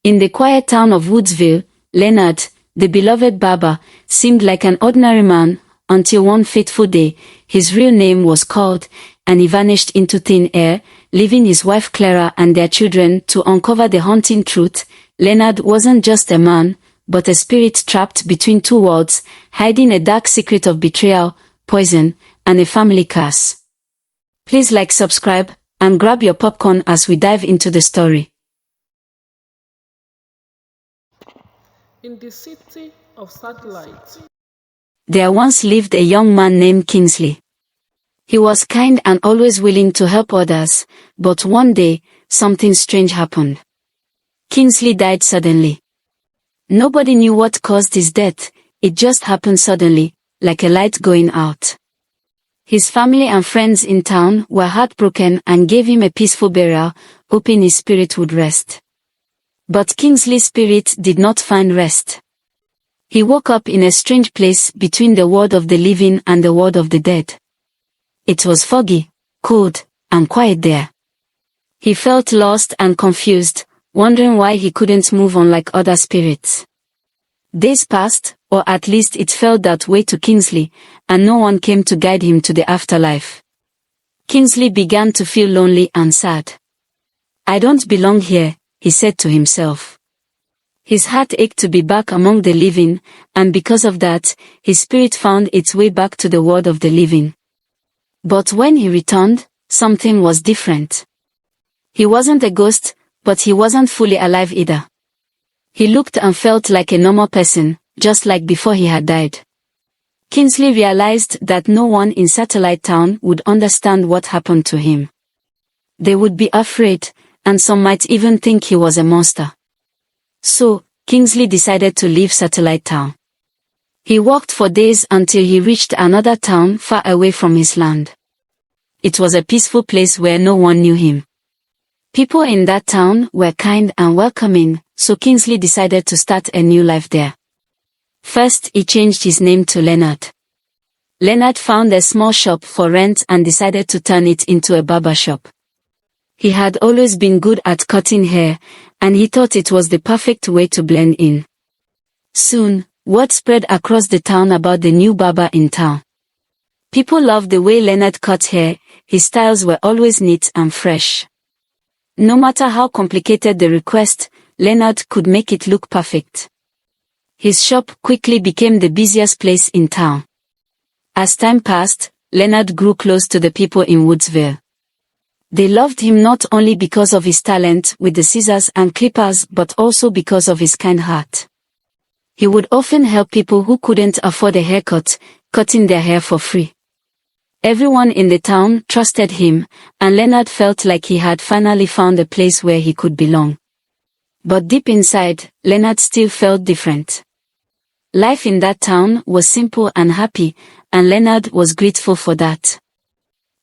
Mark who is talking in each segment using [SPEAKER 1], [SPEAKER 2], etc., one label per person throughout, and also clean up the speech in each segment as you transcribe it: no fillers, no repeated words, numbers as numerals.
[SPEAKER 1] In the quiet town of Woodsville, Leonard, the beloved barber, seemed like an ordinary man, until one fateful day, his real name was called, and he vanished into thin air, leaving his wife Clara and their children to uncover the haunting truth. Leonard wasn't just a man, but a spirit trapped between two worlds, hiding a dark secret of betrayal, poison, and a family curse. Please like, subscribe, and grab your popcorn as we dive into the story.
[SPEAKER 2] In the city of Satellite,
[SPEAKER 1] there once lived a young man named Kingsley. He was kind and always willing to help others, but one day, something strange happened. Kingsley died suddenly. Nobody knew what caused his death, it just happened suddenly, like a light going out. His family and friends in town were heartbroken and gave him a peaceful burial, hoping his spirit would rest. But Kingsley's spirit did not find rest. He woke up in a strange place between the world of the living and the world of the dead. It was foggy, cold, and quiet there. He felt lost and confused, wondering why he couldn't move on like other spirits. Days passed, or at least it felt that way to Kingsley, and no one came to guide him to the afterlife. Kingsley began to feel lonely and sad. "I don't belong here," he said to himself. His heart ached to be back among the living, and because of that, his spirit found its way back to the world of the living. But when he returned, something was different. He wasn't a ghost, but he wasn't fully alive either. He looked and felt like a normal person, just like before he had died. Kingsley realized that no one in Satellite Town would understand what happened to him. They would be afraid, and some might even think he was a monster. So, Kingsley decided to leave Satellite Town. He walked for days until he reached another town far away from his land. It was a peaceful place where no one knew him. People in that town were kind and welcoming, so Kingsley decided to start a new life there. First, he changed his name to Leonard. Leonard found a small shop for rent and decided to turn it into a barber shop. He had always been good at cutting hair, and he thought it was the perfect way to blend in. Soon, word spread across the town about the new barber in town. People loved the way Leonard cut hair, his styles were always neat and fresh. No matter how complicated the request, Leonard could make it look perfect. His shop quickly became the busiest place in town. As time passed, Leonard grew close to the people in Woodsville. They loved him not only because of his talent with the scissors and clippers but also because of his kind heart. He would often help people who couldn't afford a haircut, cutting their hair for free. Everyone in the town trusted him, and Leonard felt like he had finally found a place where he could belong. But deep inside, Leonard still felt different. Life in that town was simple and happy, and Leonard was grateful for that.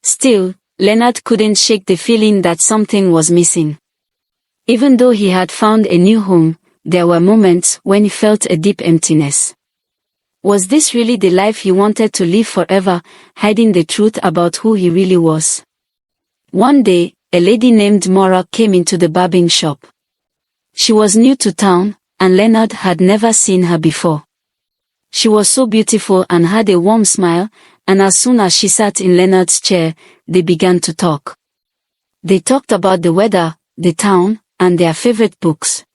[SPEAKER 1] Still, Leonard couldn't shake the feeling that something was missing. Even though he had found a new home, there were moments when he felt a deep emptiness. Was this really the life he wanted to live forever, hiding the truth about who he really was? One day, a lady named Maura came into the barbing shop. She was new to town, and Leonard had never seen her before. She was so beautiful and had a warm smile, and as soon as she sat in Leonard's chair, they began to talk. They talked about the weather, the town, and their favorite books.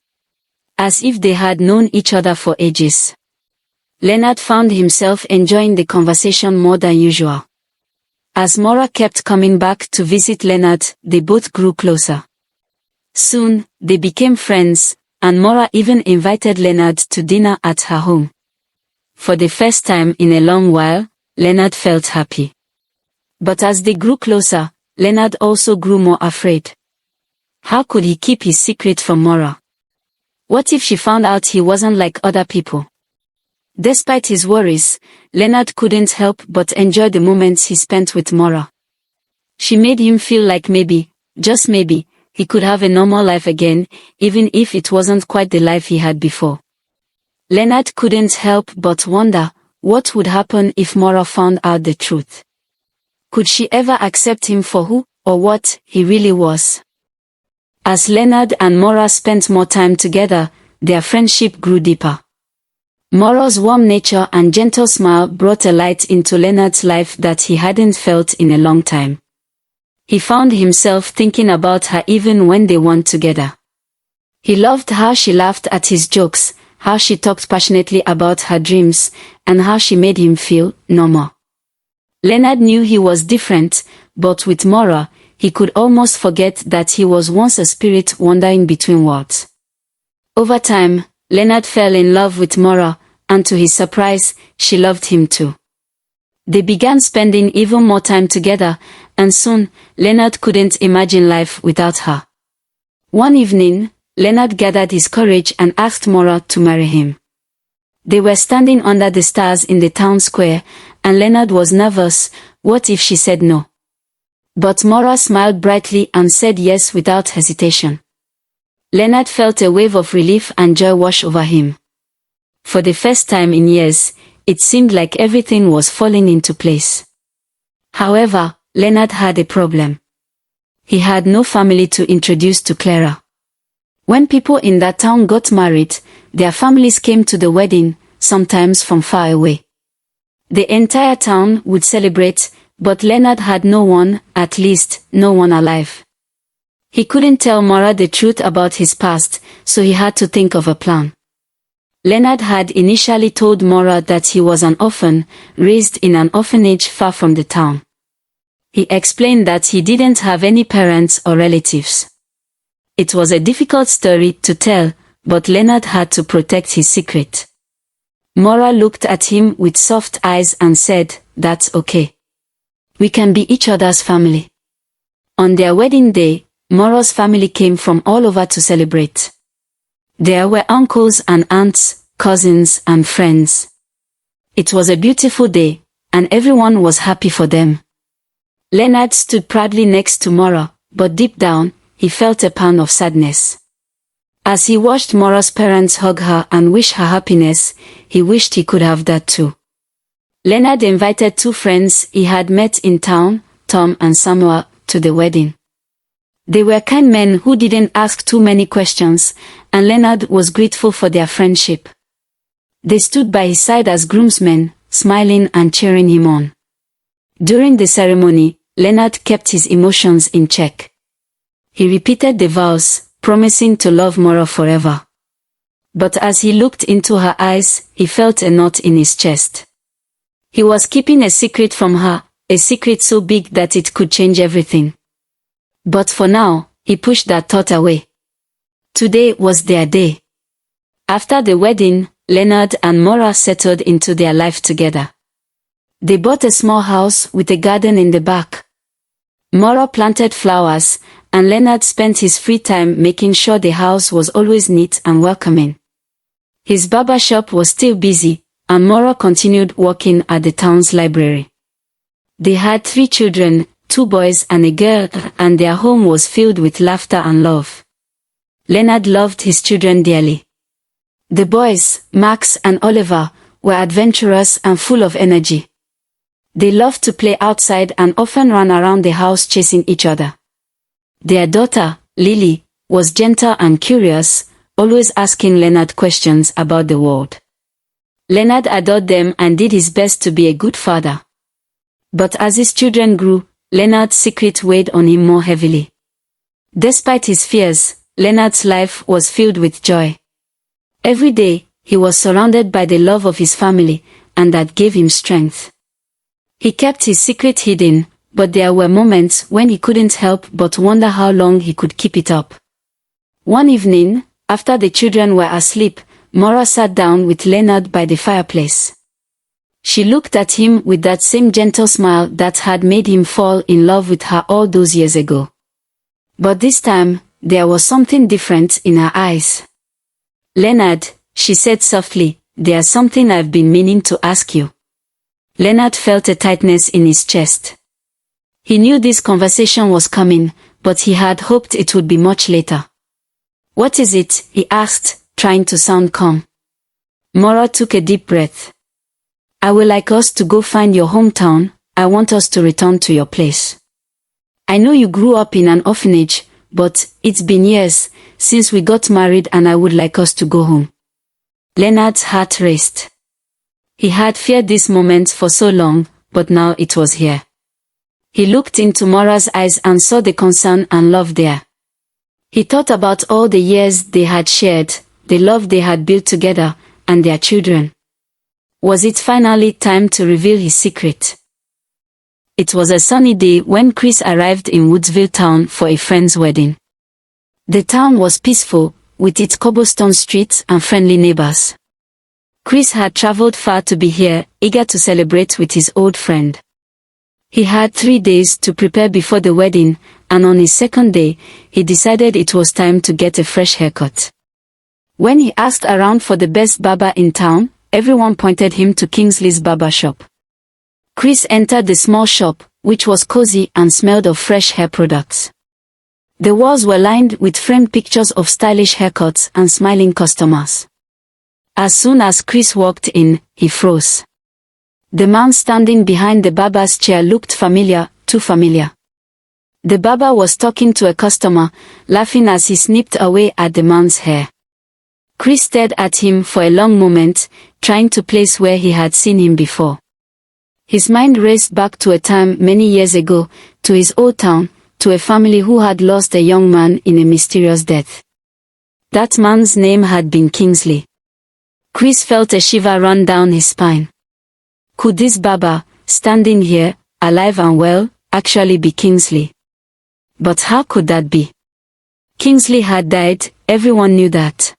[SPEAKER 1] As if they had known each other for ages. Leonard found himself enjoying the conversation more than usual. As Maura kept coming back to visit Leonard, they both grew closer. Soon, they became friends, and Maura even invited Leonard to dinner at her home. For the first time in a long while, Leonard felt happy. But as they grew closer, Leonard also grew more afraid. How could he keep his secret from Maura? What if she found out he wasn't like other people? Despite his worries, Leonard couldn't help but enjoy the moments he spent with Maura. She made him feel like maybe, just maybe, he could have a normal life again, even if it wasn't quite the life he had before. Leonard couldn't help but wonder, what would happen if Maura found out the truth? Could she ever accept him for who, or what, he really was? As Leonard and Maura spent more time together, their friendship grew deeper. Maura's warm nature and gentle smile brought a light into Leonard's life that he hadn't felt in a long time. He found himself thinking about her even when they weren't together. He loved how she laughed at his jokes, how she talked passionately about her dreams, and how she made him feel normal. Leonard knew he was different, but with Maura, he could almost forget that he was once a spirit wandering between worlds. Over time, Leonard fell in love with Maura, and to his surprise, she loved him too. They began spending even more time together, and soon, Leonard couldn't imagine life without her. One evening, Leonard gathered his courage and asked Maura to marry him. They were standing under the stars in the town square, and Leonard was nervous. What if she said no? But Maura smiled brightly and said yes without hesitation. Leonard felt a wave of relief and joy wash over him. For the first time in years, it seemed like everything was falling into place. However, Leonard had a problem. He had no family to introduce to Clara. When people in that town got married, their families came to the wedding, sometimes from far away. The entire town would celebrate, but Leonard had no one, at least, no one alive. He couldn't tell Maura the truth about his past, so he had to think of a plan. Leonard had initially told Maura that he was an orphan, raised in an orphanage far from the town. He explained that he didn't have any parents or relatives. It was a difficult story to tell, but Leonard had to protect his secret. Maura looked at him with soft eyes and said, "That's okay. We can be each other's family." On their wedding day, Maura's family came from all over to celebrate. There were uncles and aunts, cousins and friends. It was a beautiful day, and everyone was happy for them. Leonard stood proudly next to Maura, but deep down, he felt a pound of sadness. As he watched Maura's parents hug her and wish her happiness, he wished he could have that too. Leonard invited two friends he had met in town, Tom and Samuel, to the wedding. They were kind men who didn't ask too many questions, and Leonard was grateful for their friendship. They stood by his side as groomsmen, smiling and cheering him on. During the ceremony, Leonard kept his emotions in check. He repeated the vows, promising to love Maura forever. But as he looked into her eyes, he felt a knot in his chest. He was keeping a secret from her, a secret so big that it could change everything. But for now, he pushed that thought away. Today was their day. After the wedding, Leonard and Maura settled into their life together. They bought a small house with a garden in the back. Maura planted flowers, and Leonard spent his free time making sure the house was always neat and welcoming. His barber shop was still busy, and Maura continued working at the town's library. They had 3 children, 2 boys and a girl, and their home was filled with laughter and love. Leonard loved his children dearly. The boys, Max and Oliver, were adventurous and full of energy. They loved to play outside and often ran around the house chasing each other. Their daughter, Lily, was gentle and curious, always asking Leonard questions about the world. Leonard adored them and did his best to be a good father. But as his children grew, Leonard's secret weighed on him more heavily. Despite his fears, Leonard's life was filled with joy. Every day, he was surrounded by the love of his family, and that gave him strength. He kept his secret hidden, but there were moments when he couldn't help but wonder how long he could keep it up. One evening, after the children were asleep, Maura sat down with Leonard by the fireplace. She looked at him with that same gentle smile that had made him fall in love with her all those years ago. But this time, there was something different in her eyes. "Leonard," she said softly, "there's something I've been meaning to ask you." Leonard felt a tightness in his chest. He knew this conversation was coming, but he had hoped it would be much later. "What is it?" he asked, trying to sound calm. Maura took a deep breath. "I would like us to go find your hometown. I want us to return to your place. I know you grew up in an orphanage, but it's been years since we got married and I would like us to go home." Leonard's heart raced. He had feared this moment for so long, but now it was here. He looked into Maura's eyes and saw the concern and love there. He thought about all the years they had shared, the love they had built together, and their children. Was it finally time to reveal his secret? It was a sunny day when Chris arrived in Woodsville town for a friend's wedding. The town was peaceful, with its cobblestone streets and friendly neighbors. Chris had traveled far to be here, eager to celebrate with his old friend. He had 3 days to prepare before the wedding, and on his second day, he decided it was time to get a fresh haircut. When he asked around for the best barber in town, everyone pointed him to Kingsley's barber shop. Chris entered the small shop, which was cozy and smelled of fresh hair products. The walls were lined with framed pictures of stylish haircuts and smiling customers. As soon as Chris walked in, he froze. The man standing behind the barber's chair looked familiar, too familiar. The barber was talking to a customer, laughing as he snipped away at the man's hair. Chris stared at him for a long moment, trying to place where he had seen him before. His mind raced back to a time many years ago, to his old town, to a family who had lost a young man in a mysterious death. That man's name had been Kingsley. Chris felt a shiver run down his spine. Could this barber, standing here, alive and well, actually be Kingsley? But how could that be? Kingsley had died, everyone knew that.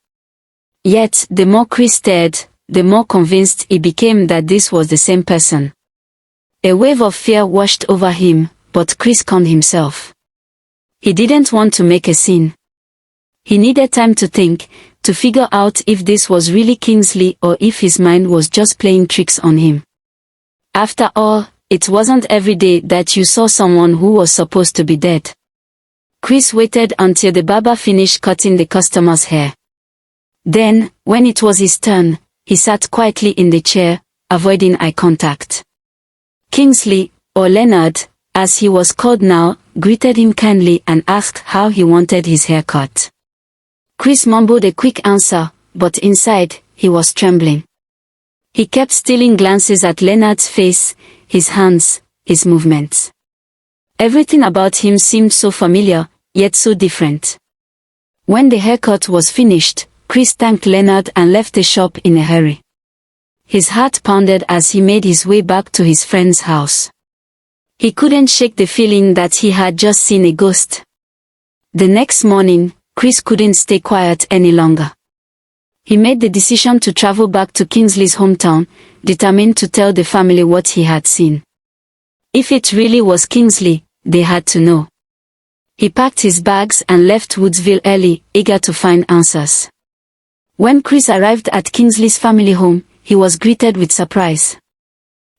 [SPEAKER 1] Yet, the more Chris stared, the more convinced he became that this was the same person. A wave of fear washed over him, but Chris calmed himself. He didn't want to make a scene. He needed time to think, to figure out if this was really Kingsley or if his mind was just playing tricks on him. After all, it wasn't every day that you saw someone who was supposed to be dead. Chris waited until the barber finished cutting the customer's hair. Then, when it was his turn, he sat quietly in the chair, avoiding eye contact. Kingsley, or Leonard, as he was called now, greeted him kindly and asked how he wanted his hair cut. Chris mumbled a quick answer, but inside, he was trembling. He kept stealing glances at Leonard's face, his hands, his movements. Everything about him seemed so familiar, yet so different. When the haircut was finished, Chris thanked Leonard and left the shop in a hurry. His heart pounded as he made his way back to his friend's house. He couldn't shake the feeling that he had just seen a ghost. The next morning, Chris couldn't stay quiet any longer. He made the decision to travel back to Kingsley's hometown, determined to tell the family what he had seen. If it really was Kingsley, they had to know. He packed his bags and left Woodsville early, eager to find answers. When Chris arrived at Kingsley's family home, he was greeted with surprise.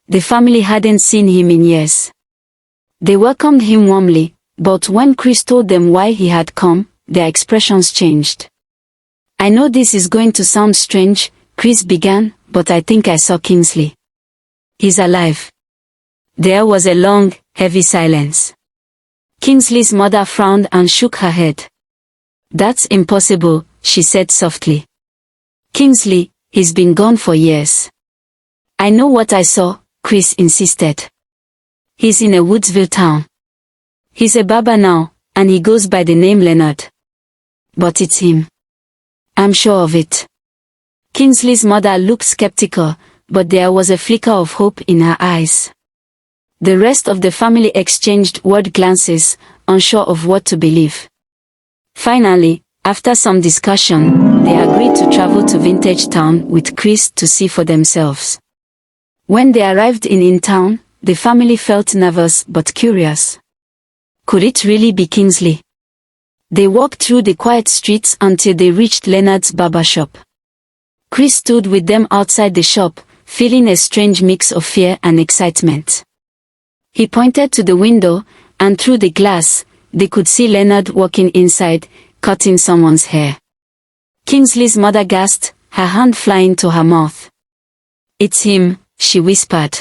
[SPEAKER 1] The family hadn't seen him in years. They welcomed him warmly, but when Chris told them why he had come, their expressions changed. "I know this is going to sound strange," Chris began, "but I think I saw Kingsley. He's alive." There was a long, heavy silence. Kingsley's mother frowned and shook her head. "That's impossible," she said softly. "Kingsley, he's been gone for years." "I know what I saw," Chris insisted. "He's in a Woodsville town. He's a barber now, and he goes by the name Leonard. But it's him. I'm sure of it." Kingsley's mother looked skeptical, but there was a flicker of hope in her eyes. The rest of the family exchanged worried glances, unsure of what to believe. Finally, after some discussion, they agreed to travel to Vintage Town with Chris to see for themselves. When they arrived in town, the family felt nervous but curious. Could it really be Kingsley? They walked through the quiet streets until they reached Leonard's barber shop. Chris stood with them outside the shop, feeling a strange mix of fear and excitement. He pointed to the window, and through the glass, they could see Leonard walking inside, cutting someone's hair. Kingsley's mother gasped, her hand flying to her mouth. "It's him," she whispered.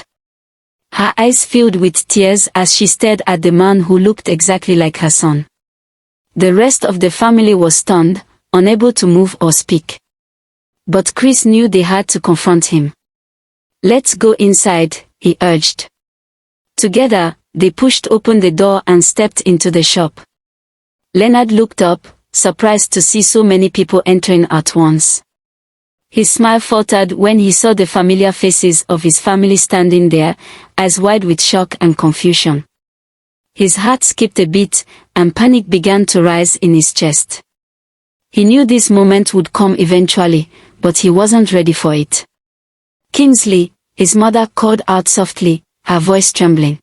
[SPEAKER 1] Her eyes filled with tears as she stared at the man who looked exactly like her son. The rest of the family was stunned, unable to move or speak. But Chris knew they had to confront him. "Let's go inside," he urged. Together, they pushed open the door and stepped into the shop. Leonard looked up, surprised to see so many people entering at once. His smile faltered when he saw the familiar faces of his family standing there, eyes wide with shock and confusion. His heart skipped a beat, and panic began to rise in his chest. He knew this moment would come eventually, but he wasn't ready for it. "Kingsley," his mother called out softly, her voice trembling.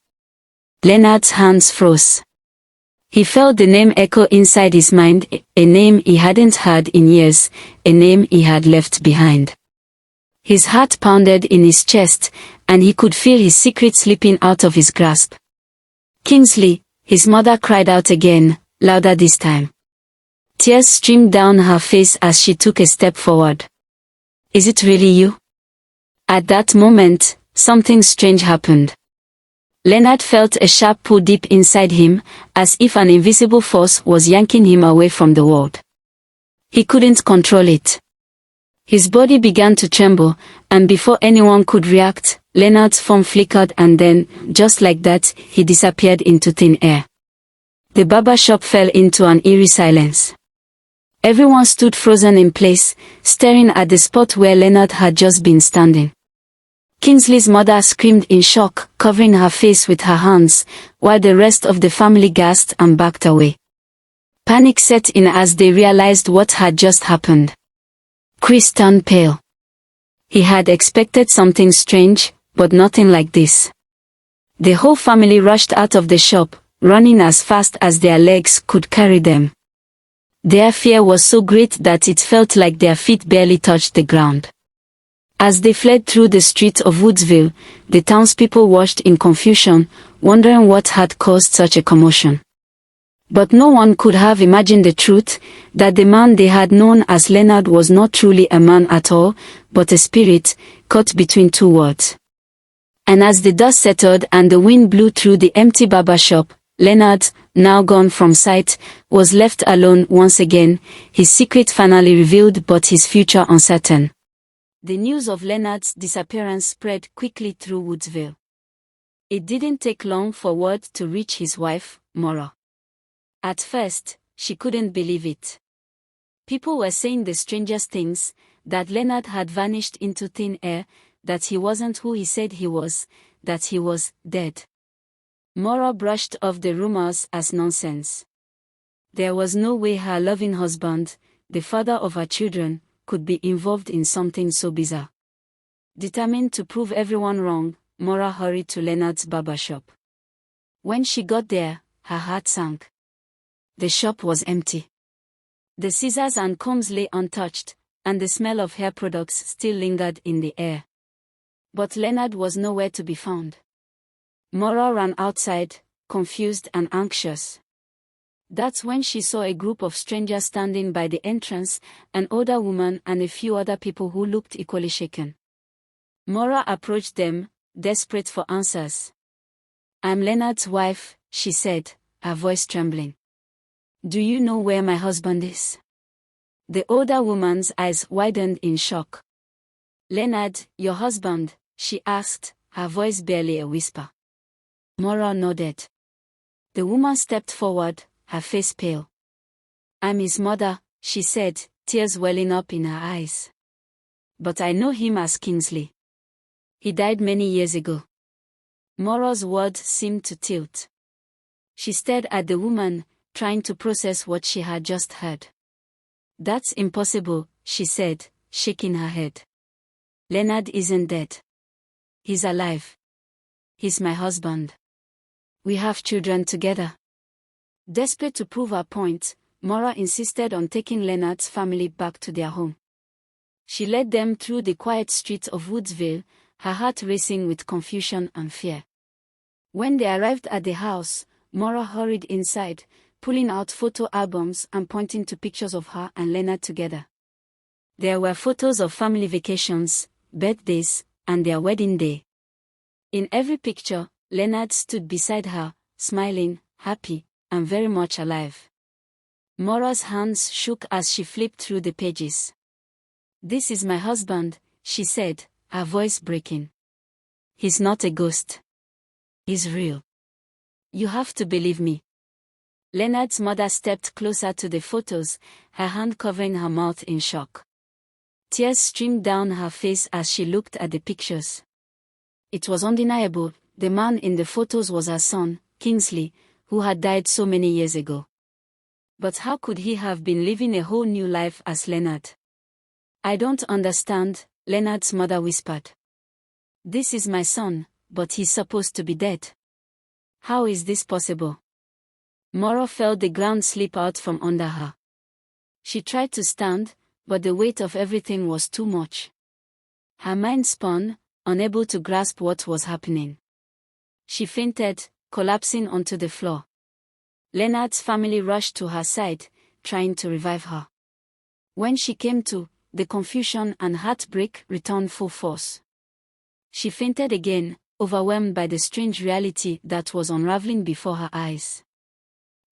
[SPEAKER 1] Leonard's hands froze. He felt the name echo inside his mind, a name he hadn't heard in years, a name he had left behind. His heart pounded in his chest, and he could feel his secret slipping out of his grasp. "Kingsley," his mother cried out again, louder this time. Tears streamed down her face as she took a step forward. "Is it really you?" At that moment, something strange happened. Leonard felt a sharp pull deep inside him, as if an invisible force was yanking him away from the world. He couldn't control it. His body began to tremble, and before anyone could react, Leonard's form flickered and then, just like that, he disappeared into thin air. The barber shop fell into an eerie silence. Everyone stood frozen in place, staring at the spot where Leonard had just been standing. Kingsley's mother screamed in shock, covering her face with her hands, while the rest of the family gasped and backed away. Panic set in as they realized what had just happened. Chris turned pale. He had expected something strange, but nothing like this. The whole family rushed out of the shop, running as fast as their legs could carry them. Their fear was so great that it felt like their feet barely touched the ground. As they fled through the streets of Woodsville, the townspeople watched in confusion, wondering what had caused such a commotion. But no one could have imagined the truth, that the man they had known as Leonard was not truly a man at all, but a spirit, caught between two worlds. And as the dust settled and the wind blew through the empty barber shop, Leonard, now gone from sight, was left alone once again, his secret finally revealed but his future uncertain. The news of Leonard's disappearance spread quickly through Woodsville. It didn't take long for word to reach his wife, Maura. At first, she couldn't believe it. People were saying the strangest things, that Leonard had vanished into thin air, that he wasn't who he said he was, that he was dead. Maura brushed off the rumors as nonsense. There was no way her loving husband, the father of her children, could be involved in something so bizarre. Determined to prove everyone wrong, Maura hurried to Leonard's barber shop. When she got there, her heart sank. The shop was empty. The scissors and combs lay untouched, and the smell of hair products still lingered in the air. But Leonard was nowhere to be found. Maura ran outside, confused and anxious. That's when she saw a group of strangers standing by the entrance, an older woman and a few other people who looked equally shaken. Maura approached them, desperate for answers. "I'm Leonard's wife," she said, her voice trembling. "Do you know where my husband is?" The older woman's eyes widened in shock. "Leonard, your husband?" she asked, her voice barely a whisper. Maura nodded. The woman stepped forward, her face pale. "I'm his mother," she said, tears welling up in her eyes. "But I know him as Kingsley. He died many years ago." Maura's words seemed to tilt. She stared at the woman, trying to process what she had just heard. "That's impossible," she said, shaking her head. "Leonard isn't dead. He's alive. He's my husband. We have children together." Desperate to prove her point, Maura insisted on taking Leonard's family back to their home. She led them through the quiet streets of Woodsville, her heart racing with confusion and fear. When they arrived at the house, Maura hurried inside, pulling out photo albums and pointing to pictures of her and Leonard together. There were photos of family vacations, birthdays, and their wedding day. In every picture, Leonard stood beside her, smiling, happy, and very much alive. Mora's hands shook as she flipped through the pages. "This is my husband," she said, her voice breaking. "He's not a ghost. He's real. You have to believe me." Leonard's mother stepped closer to the photos, her hand covering her mouth in shock. Tears streamed down her face as she looked at the pictures. It was undeniable, the man in the photos was her son, Kingsley, who had died so many years ago. But how could he have been living a whole new life as Leonard? "I don't understand," Leonard's mother whispered. "This is my son, but he's supposed to be dead. How is this possible?" Mora felt the ground slip out from under her. She tried to stand, but the weight of everything was too much. Her mind spun, unable to grasp what was happening. She fainted, collapsing onto the floor. Leonard's family rushed to her side, trying to revive her. When she came to, the confusion and heartbreak returned full force. She fainted again, overwhelmed by the strange reality that was unraveling before her eyes.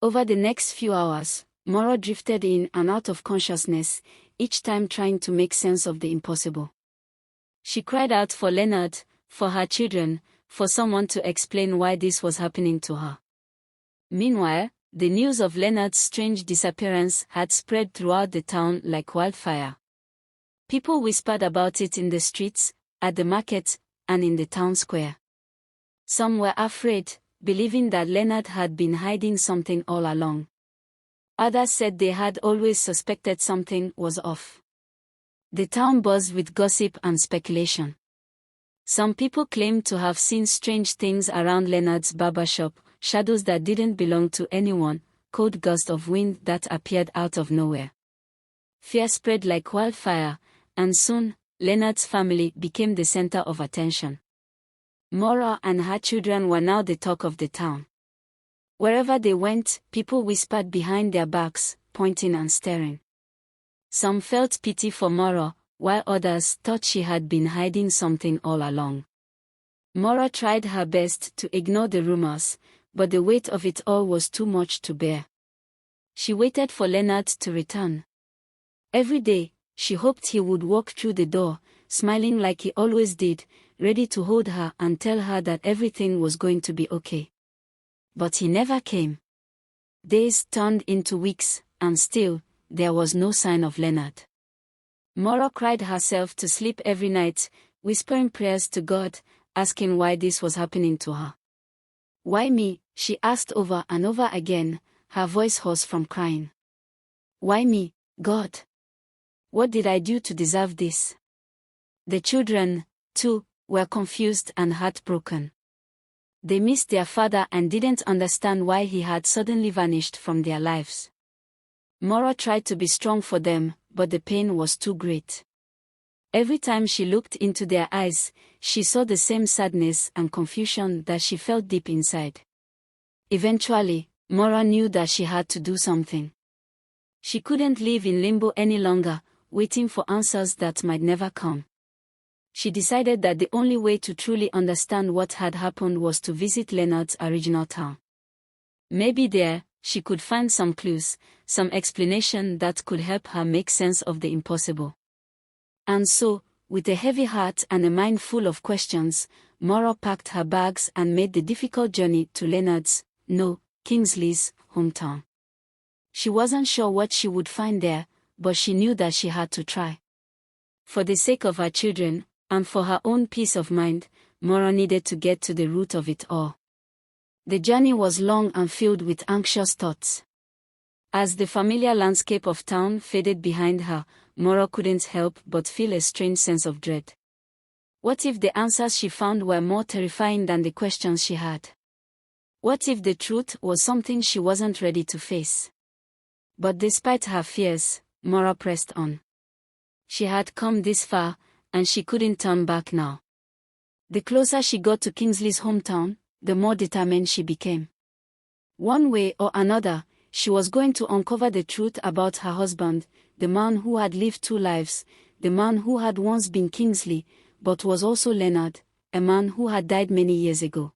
[SPEAKER 1] Over the next few hours, Mora drifted in and out of consciousness, each time trying to make sense of the impossible. She cried out for Leonard, for her children, for someone to explain why this was happening to her. Meanwhile, the news of Leonard's strange disappearance had spread throughout the town like wildfire. People whispered about it in the streets, at the market, and in the town square. Some were afraid, believing that Leonard had been hiding something all along. Others said they had always suspected something was off. The town buzzed with gossip and speculation. Some people claimed to have seen strange things around Leonard's barber shop, shadows that didn't belong to anyone, cold gusts of wind that appeared out of nowhere. Fear spread like wildfire, and soon, Leonard's family became the center of attention. Mora and her children were now the talk of the town. Wherever they went, people whispered behind their backs, pointing and staring. Some felt pity for Mora, while others thought she had been hiding something all along. Mora tried her best to ignore the rumors, but the weight of it all was too much to bear. She waited for Leonard to return. Every day, she hoped he would walk through the door, smiling like he always did, ready to hold her and tell her that everything was going to be okay. But he never came. Days turned into weeks, and still, there was no sign of Leonard. Mora cried herself to sleep every night, whispering prayers to God, asking why this was happening to her. "Why me?" she asked over and over again, her voice hoarse from crying. "Why me, God? What did I do to deserve this?" The children, too, were confused and heartbroken. They missed their father and didn't understand why he had suddenly vanished from their lives. Mora tried to be strong for them, but the pain was too great. Every time she looked into their eyes, she saw the same sadness and confusion that she felt deep inside. Eventually, Mora knew that she had to do something. She couldn't live in limbo any longer, waiting for answers that might never come. She decided that the only way to truly understand what had happened was to visit Leonard's original town. Maybe there, she could find some clues, some explanation that could help her make sense of the impossible. And so, with a heavy heart and a mind full of questions, Mora packed her bags and made the difficult journey to Leonard's, no, Kingsley's, hometown. She wasn't sure what she would find there, but she knew that she had to try. For the sake of her children, and for her own peace of mind, Mora needed to get to the root of it all. The journey was long and filled with anxious thoughts. As the familiar landscape of town faded behind her, Mora couldn't help but feel a strange sense of dread. What if the answers she found were more terrifying than the questions she had? What if the truth was something she wasn't ready to face? But despite her fears, Mora pressed on. She had come this far, and she couldn't turn back now. The closer she got to Kingsley's hometown, the more determined she became. One way or another, she was going to uncover the truth about her husband, the man who had lived two lives, the man who had once been Kingsley, but was also Leonard, a man who had died many years ago.